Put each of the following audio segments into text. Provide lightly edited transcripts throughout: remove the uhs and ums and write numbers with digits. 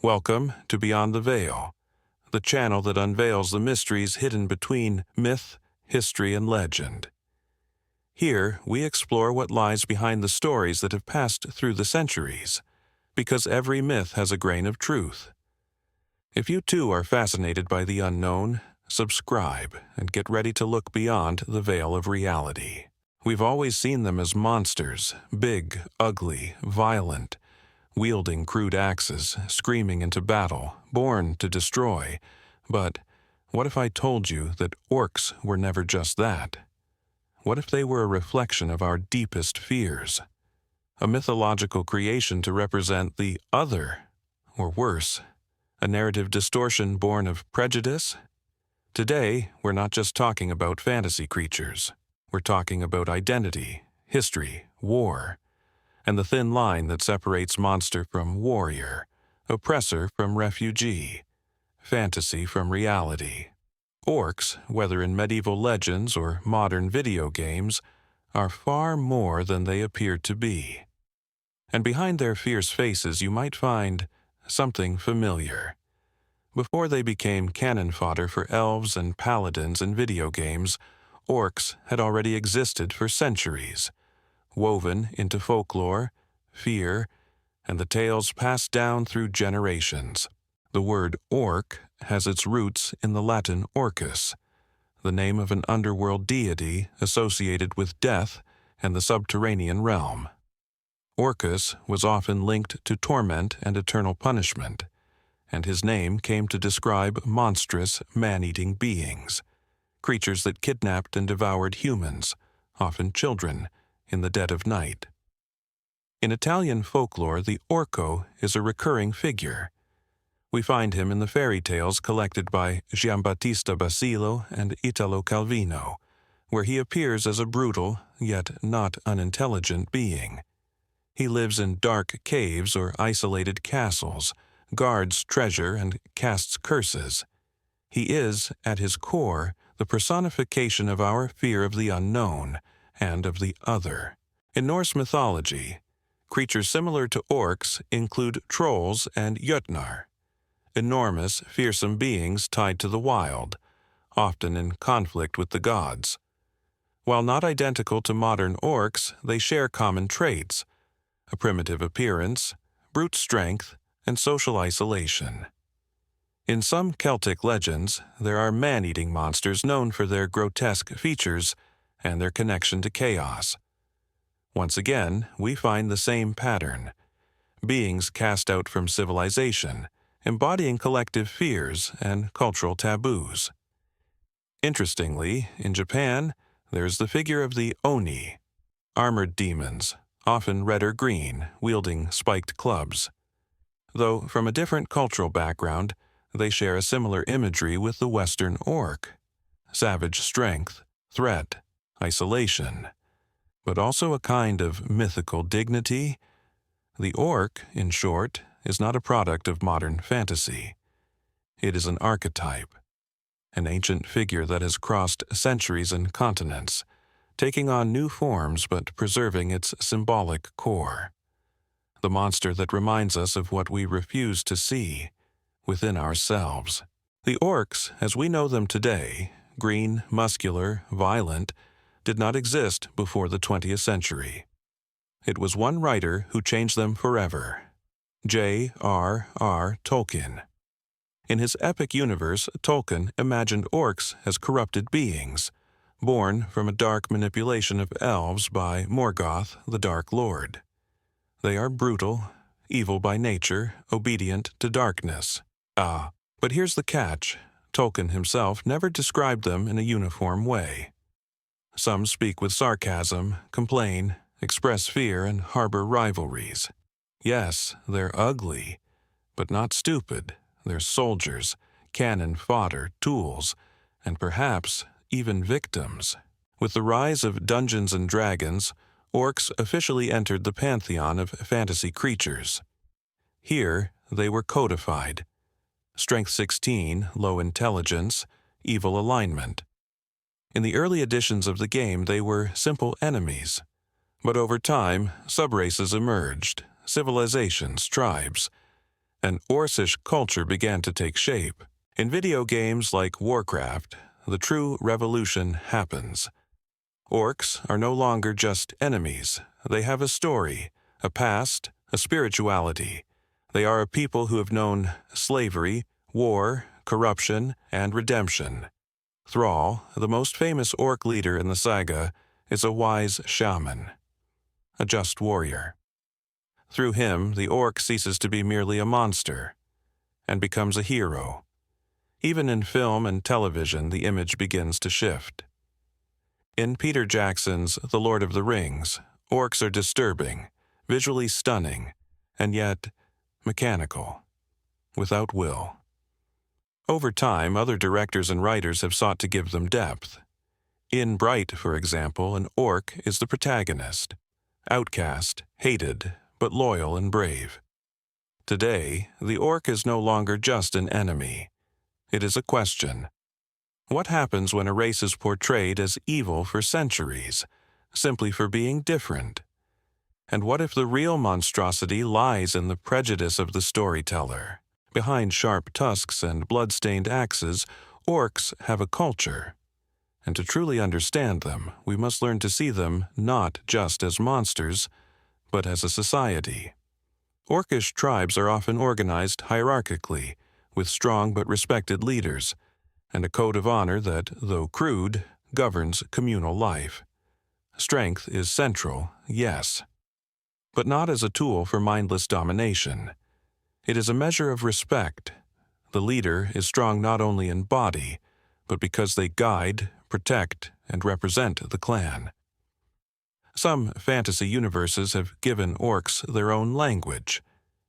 Welcome to Beyond the Veil, the channel that unveils the mysteries hidden between myth, history, and legend. Here, we explore what lies behind the stories that have passed through the centuries, because every myth has a grain of truth. If you too are fascinated by the unknown, subscribe and get ready to look beyond the veil of reality. We've always seen them as monsters, big, ugly, violent, wielding crude axes, screaming into battle, born to destroy. But what if I told you that orcs were never just that? What if they were a reflection of our deepest fears? A mythological creation to represent the other, or worse, a narrative distortion born of prejudice? Today, we're not just talking about fantasy creatures. We're talking about identity, history, war, and the thin line that separates monster from warrior, oppressor from refugee, fantasy from reality. Orcs, whether in medieval legends or modern video games, are far more than they appear to be. And behind their fierce faces you might find something familiar. Before they became cannon fodder for elves and paladins in video games, orcs had already existed for centuries, woven into folklore, fear, and the tales passed down through generations. The word orc has its roots in the Latin ORCS, the name of an underworld deity associated with death and the subterranean realm. ORCS was often linked to torment and eternal punishment, and his name came to describe monstrous, man-eating beings, creatures that kidnapped and devoured humans, often children, in the dead of night. In Italian folklore, the orco is a recurring figure. We find him in the fairy tales collected by Giambattista Basile and Italo Calvino, where he appears as a brutal, yet not unintelligent being. He lives in dark caves or isolated castles, guards treasure and casts curses. He is, at his core, the personification of our fear of the unknown and of the other. In Norse mythology, creatures similar to orcs include trolls and jötnar, enormous, fearsome beings tied to the wild, often in conflict with the gods. While not identical to modern orcs, they share common traits: a primitive appearance, brute strength, and social isolation. In some Celtic legends, there are man-eating monsters known for their grotesque features and their connection to chaos. Once again, we find the same pattern: beings cast out from civilization, embodying collective fears and cultural taboos. Interestingly, in Japan, there's the figure of the Oni, armored demons, often red or green, wielding spiked clubs. Though from a different cultural background, they share a similar imagery with the Western orc: savage strength, threat, isolation, but also a kind of mythical dignity. The orc, in short, is not a product of modern fantasy. It is an archetype, an ancient figure that has crossed centuries and continents, taking on new forms but preserving its symbolic core. The monster that reminds us of what we refuse to see within ourselves. The orcs, as we know them today, green, muscular, violent, did not exist before the 20th century. It was one writer who changed them forever: J.R.R. Tolkien. In his epic universe, Tolkien imagined orcs as corrupted beings, born from a dark manipulation of elves by Morgoth, the Dark Lord. They are brutal, evil by nature, obedient to darkness. But here's the catch: Tolkien himself never described them in a uniform way. Some speak with sarcasm, complain, express fear, and harbor rivalries. Yes, they're ugly, but not stupid. They're soldiers, cannon fodder, tools, and perhaps even victims. With the rise of Dungeons and Dragons, orcs officially entered the pantheon of fantasy creatures. Here, they were codified: Strength 16, low intelligence, evil alignment. In the early editions of the game, they were simple enemies. But over time, subraces emerged, civilizations, tribes, An Orcish culture began to take shape. In video games like Warcraft, the true revolution happens. Orcs are no longer just enemies. They have a story, a past, a spirituality. They are a people who have known slavery, war, corruption, and redemption. Thrall, the most famous orc leader in the saga, is a wise shaman, a just warrior. Through him, the orc ceases to be merely a monster and becomes a hero. Even in film and television, the image begins to shift. In Peter Jackson's The Lord of the Rings, orcs are disturbing, visually stunning, and yet mechanical, without will. Over time, other directors and writers have sought to give them depth. In Bright, for example, an orc is the protagonist, outcast, hated, but loyal and brave. Today, the orc is no longer just an enemy. It is a question. What happens when a race is portrayed as evil for centuries, simply for being different? And what if the real monstrosity lies in the prejudice of the storyteller? Behind sharp tusks and blood-stained axes, orcs have a culture. And to truly understand them, we must learn to see them not just as monsters, but as a society. Orcish tribes are often organized hierarchically, with strong but respected leaders, and a code of honor that, though crude, governs communal life. Strength is central, yes, but not as a tool for mindless domination. It is a measure of respect. The leader is strong not only in body, but because they guide, protect, and represent the clan. Some fantasy universes have given orcs their own language.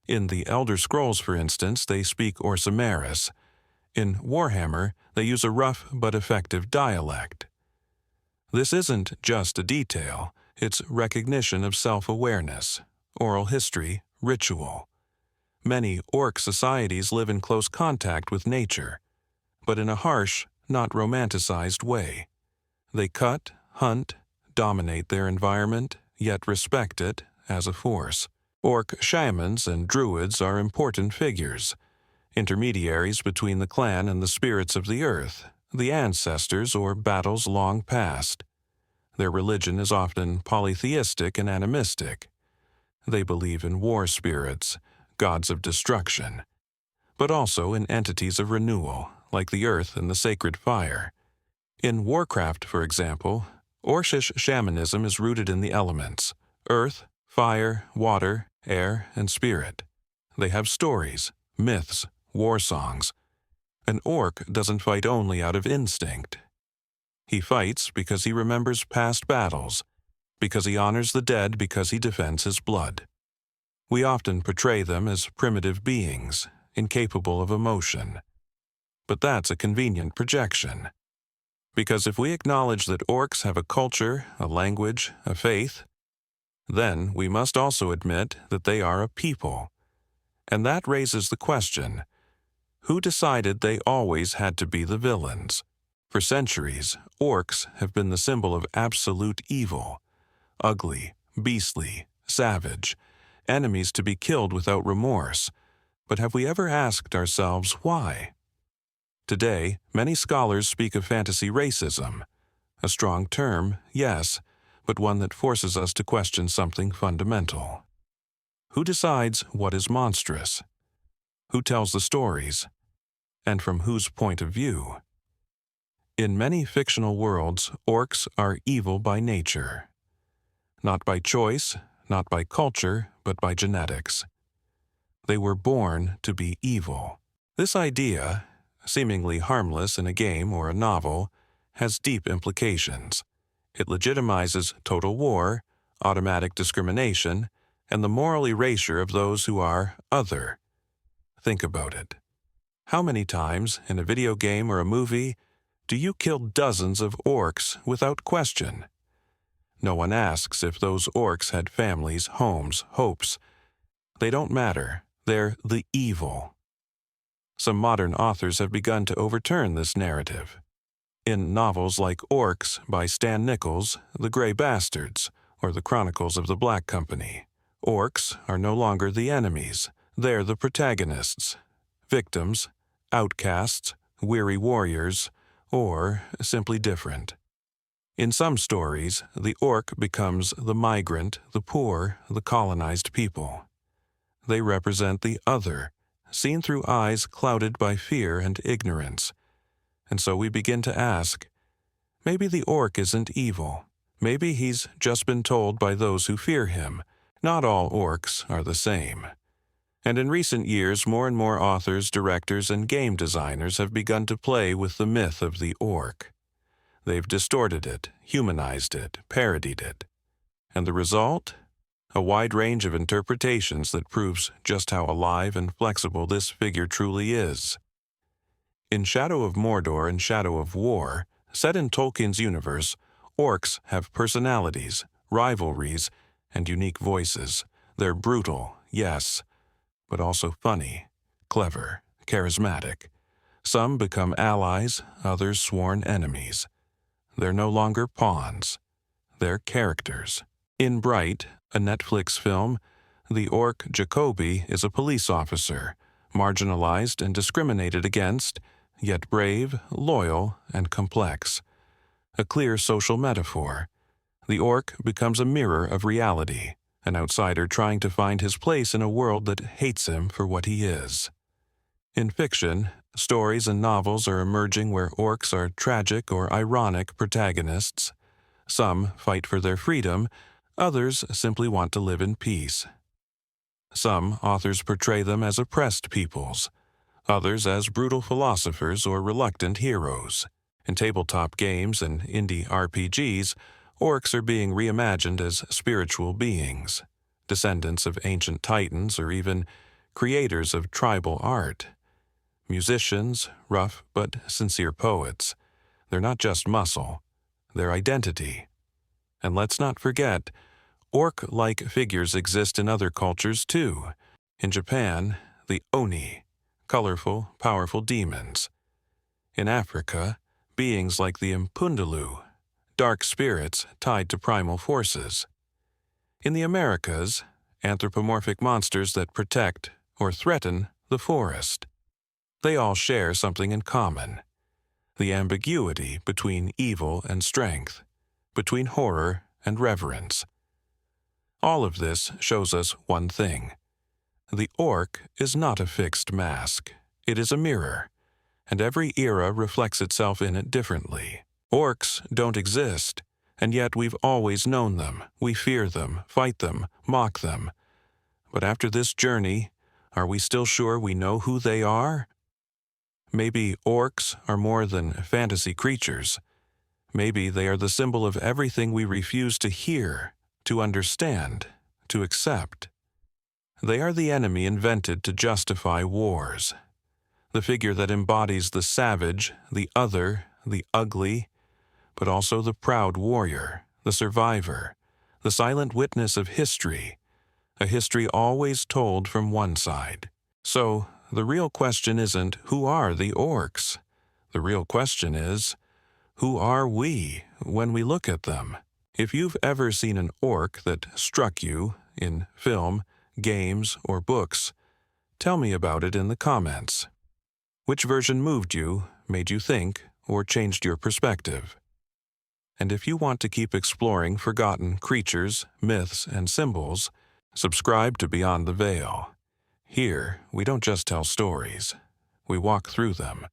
In the Elder Scrolls, for instance, they speak Orsimeris. In Warhammer, they use a rough but effective dialect. This isn't just a detail, it's recognition of self-awareness, oral history, ritual. Many orc societies live in close contact with nature, but in a harsh, not romanticized way. They cut, hunt, dominate their environment, yet respect it as a force. Orc shamans and druids are important figures, intermediaries between the clan and the spirits of the earth, the ancestors or battles long past. Their religion is often polytheistic and animistic. They believe in war spirits, gods of destruction, but also in entities of renewal, like the earth and the sacred fire. In Warcraft, for example, Orcish shamanism is rooted in the elements: earth, fire, water, air, and spirit. They have stories, myths, war songs. An orc doesn't fight only out of instinct. He fights because he remembers past battles, because he honors the dead, because he defends his blood. We often portray them as primitive beings, incapable of emotion. But that's a convenient projection. Because if we acknowledge that orcs have a culture, a language, a faith, then we must also admit that they are a people. And that raises the question, who decided they always had to be the villains? For centuries, orcs have been the symbol of absolute evil, ugly, beastly, savage, enemies to be killed without remorse. But have we ever asked ourselves why? Today, many scholars speak of fantasy racism. A strong term, yes, but one that forces us to question something fundamental. Who decides what is monstrous? Who tells the stories? And from whose point of view? In many fictional worlds, orcs are evil by nature. Not by choice, not by culture, but by genetics. They were born to be evil. This idea, seemingly harmless in a game or a novel, has deep implications. It legitimizes total war, automatic discrimination, and the moral erasure of those who are other. Think about it. How many times, in a video game or a movie, do you kill dozens of orcs without question? No one asks if those orcs had families, homes, hopes. They don't matter. They're the evil. Some modern authors have begun to overturn this narrative. In novels like Orcs by Stan Nichols, The Grey Bastards, or The Chronicles of the Black Company, orcs are no longer the enemies. They're the protagonists, victims, outcasts, weary warriors, or simply different. In some stories, the orc becomes the migrant, the poor, the colonized people. They represent the other, seen through eyes clouded by fear and ignorance. And so we begin to ask, maybe the orc isn't evil. Maybe he's just been told by those who fear him, not all orcs are the same. And in recent years, more and more authors, directors, and game designers have begun to play with the myth of the orc. They've distorted it, humanized it, parodied it. And the result? A wide range of interpretations that proves just how alive and flexible this figure truly is. In Shadow of Mordor and Shadow of War, set in Tolkien's universe, orcs have personalities, rivalries, and unique voices. They're brutal, yes, but also funny, clever, charismatic. Some become allies, others sworn enemies. They're no longer pawns. They're characters. In Bright, a Netflix film, the orc Jacoby is a police officer, marginalized and discriminated against, yet brave, loyal, and complex. A clear social metaphor. The orc becomes a mirror of reality, an outsider trying to find his place in a world that hates him for what he is. In fiction, stories and novels are emerging where orcs are tragic or ironic protagonists. Some fight for their freedom, others simply want to live in peace. Some authors portray them as oppressed peoples, others as brutal philosophers or reluctant heroes. In tabletop games and indie RPGs, orcs are being reimagined as spiritual beings, descendants of ancient titans or even creators of tribal art. Musicians, rough but sincere poets. They're not just muscle, they're identity. And let's not forget, orc-like figures exist in other cultures too. In Japan, the Oni, colorful, powerful demons. In Africa, beings like the Mpundulu, dark spirits tied to primal forces. In the Americas, anthropomorphic monsters that protect or threaten the forest. They all share something in common: the ambiguity between evil and strength, between horror and reverence. All of this shows us one thing. The orc is not a fixed mask. It is a mirror, and every era reflects itself in it differently. Orcs don't exist, and yet we've always known them. We fear them, fight them, mock them. But after this journey, are we still sure we know who they are? Maybe orcs are more than fantasy creatures. Maybe they are the symbol of everything we refuse to hear, to understand, to accept. They are the enemy invented to justify wars. The figure that embodies the savage, the other, the ugly, but also the proud warrior, the survivor, the silent witness of history, a history always told from one side. So, the real question isn't, who are the orcs? The real question is, who are we when we look at them? If you've ever seen an orc that struck you in film, games, or books, tell me about it in the comments. Which version moved you, made you think, or changed your perspective? And if you want to keep exploring forgotten creatures, myths, and symbols, subscribe to Beyond the Veil. Here, we don't just tell stories, we walk through them.